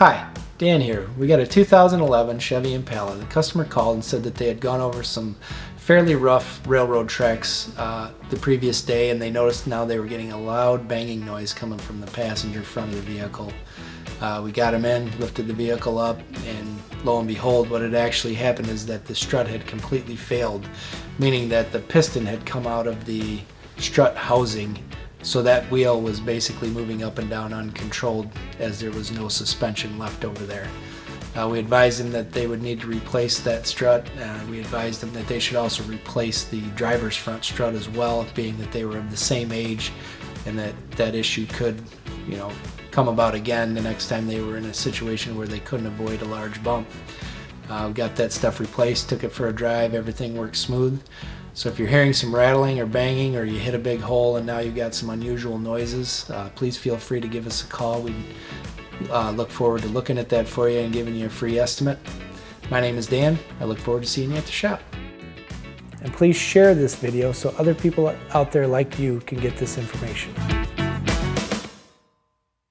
Hi, Dan here. We got a 2011 Chevy Impala. The customer called and said that they had gone over some fairly rough railroad tracks the previous day, and they noticed now they were getting a loud banging noise coming from the passenger front of the vehicle. We got them in, lifted the vehicle up, and lo and behold, what had actually happened is that the strut had completely failed, meaning that the piston had come out of the strut housing, so that wheel was basically moving up and down uncontrolled as there was no suspension left over there. We advised them that they would need to replace that strut. We advised them that they should also replace the driver's front strut as well, being that they were of the same age and that issue could, come about again the next time they were in a situation where they couldn't avoid a large bump. We got that stuff replaced, took it for a drive, everything worked smooth. So if you're hearing some rattling or banging, or you hit a big hole and now you've got some unusual noises, please feel free to give us a call. We look forward to looking at that for you and giving you a free estimate. My name is Dan. I look forward to seeing you at the shop. And please share this video so other people out there like you can get this information.